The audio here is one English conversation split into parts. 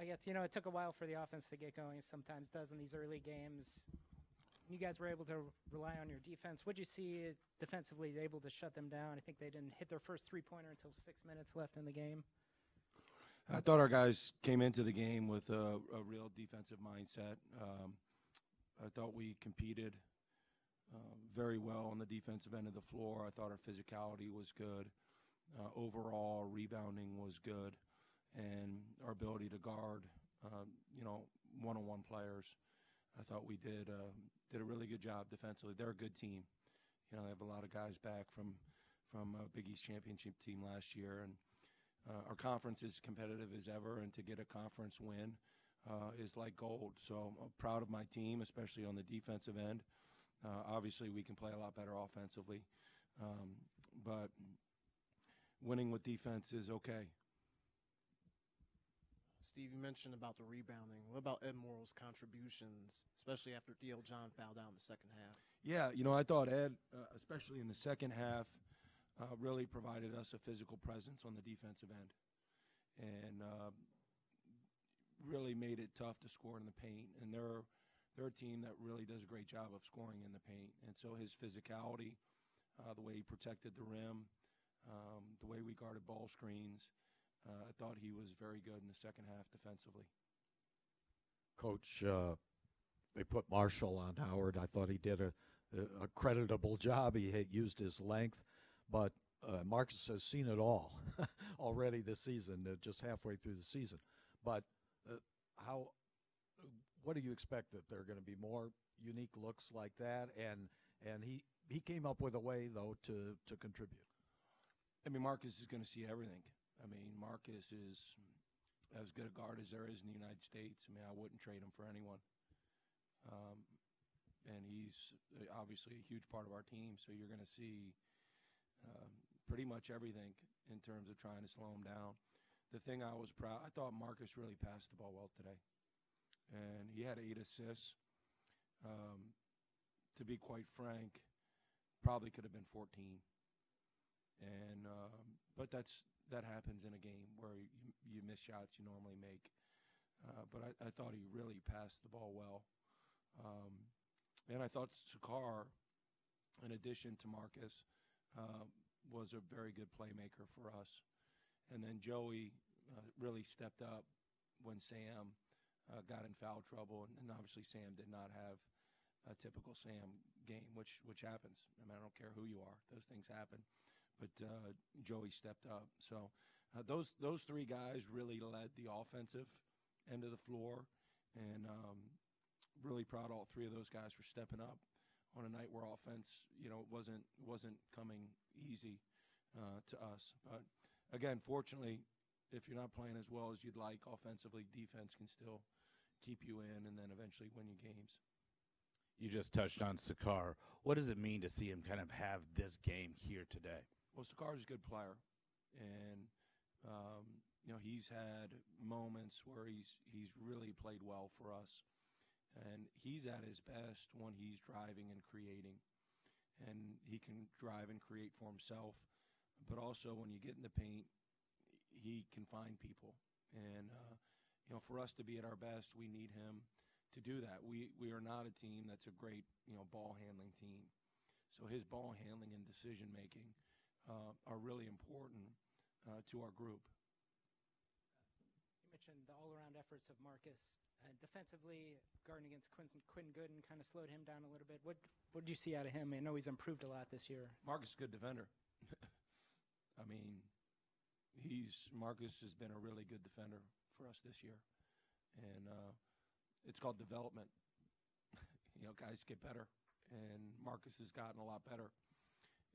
I guess, it took a while for the offense to get going. Sometimes does in these early games. You guys were able to rely on your defense. What did you see defensively able to shut them down? I think they didn't hit their first three-pointer until 6 minutes left in the game. I thought our guys came into the game with a real defensive mindset. I thought we competed very well on the defensive end of the floor. I thought our physicality was good. Overall, our rebounding was good. And our ability to guard, one-on-one players, I thought we did a really good job defensively. They're a good team. They have a lot of guys back from a Big East championship team last year. And our conference is competitive as ever, and to get a conference win is like gold. So I'm proud of my team, especially on the defensive end. Obviously, we can play a lot better offensively. But winning with defense is okay. Steve, you mentioned about the rebounding. What about Ed Morrow's contributions, especially after D.L. John fouled out in the second half? Yeah, I thought Ed, especially in the second half, really provided us a physical presence on the defensive end and really made it tough to score in the paint. And they're a team that really does a great job of scoring in the paint. And so his physicality, the way he protected the rim, the way we guarded ball screens, I thought he was very good in the second half defensively. Coach, they put Marshall on Howard. I thought he did a creditable job. He had used his length, but Marcus has seen it all already this season, just halfway through the season. But what do you expect, that there are going to be more unique looks like that? And he came up with a way, though, to contribute. Marcus is going to see everything. Marcus is as good a guard as there is in the United States. I wouldn't trade him for anyone. And he's obviously a huge part of our team, so you're going to see pretty much everything in terms of trying to slow him down. The thing I was proud, I thought Marcus really passed the ball well today. And he had 8 assists. To be quite frank, probably could have been 14. And but that happens in a game where you miss shots you normally make. But I thought he really passed the ball well. And I thought Sakar, in addition to Marcus, was a very good playmaker for us. And then Joey really stepped up when Sam got in foul trouble. And obviously Sam did not have a typical Sam game, which happens. I don't care who you are. Those things happen. But Joey stepped up. So those 3 guys really led the offensive end of the floor. And really proud of all 3 of those guys for stepping up on a night where offense, wasn't coming easy to us. But again, fortunately, if you're not playing as well as you'd like offensively, defense can still keep you in and then eventually win you games. You just touched on Sakar. What does it mean to see him kind of have this game here today? Well, Sakar's a good player, and he's had moments where he's really played well for us, and he's at his best when he's driving and creating, and he can drive and create for himself, but also when you get in the paint, he can find people, and for us to be at our best, we need him to do that. We are not a team that's a great ball handling team, so his ball handling and decision making are really important to our group. You mentioned the all-around efforts of Marcus. Defensively, guarding against Quinn Gooden kind of slowed him down a little bit. What did you see out of him? I know he's improved a lot this year. Marcus is a good defender. Marcus has been a really good defender for us this year. And it's called development. Guys get better. And Marcus has gotten a lot better.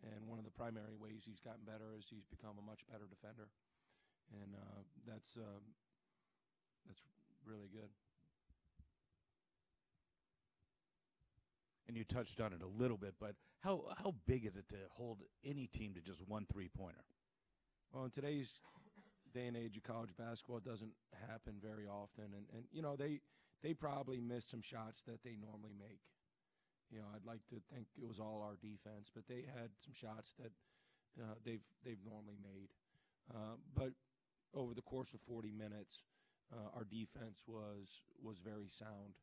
And one of the primary ways he's gotten better is he's become a much better defender. And that's really good. And you touched on it a little bit, but how big is it to hold any team to just 1 3-pointer? Well, in today's day and age of college basketball, it doesn't happen very often. And they probably miss some shots that they normally make. I'd like to think it was all our defense, but they had some shots that they've normally made. But over the course of 40 minutes, our defense was very sound,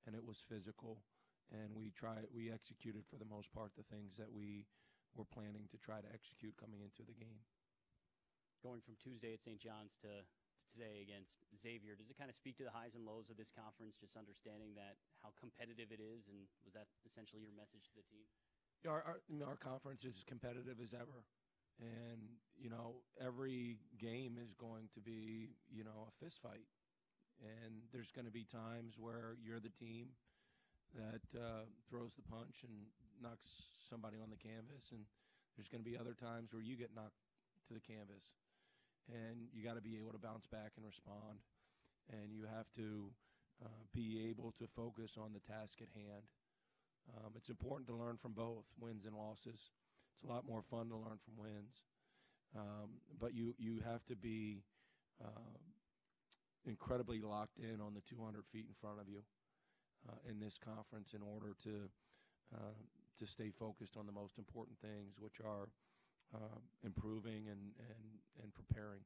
and it was physical, and we executed for the most part the things that we were planning to try to execute coming into the game. Going from Tuesday at St. John's to today against Xavier, does it kind of speak to the highs and lows of this conference, just understanding that how competitive it is, and was that essentially your message to the team? Yeah, our conference is as competitive as ever, and every game is going to be a fist fight, and there's going to be times where you're the team that throws the punch and knocks somebody on the canvas, and there's going to be other times where you get knocked to the canvas, and you got to be able to bounce back and respond, and you have to be able to focus on the task at hand. It's important to learn from both wins and losses. It's a lot more fun to learn from wins, but you have to be incredibly locked in on the 200 feet in front of you in this conference in order to stay focused on the most important things, which are improving and preparing.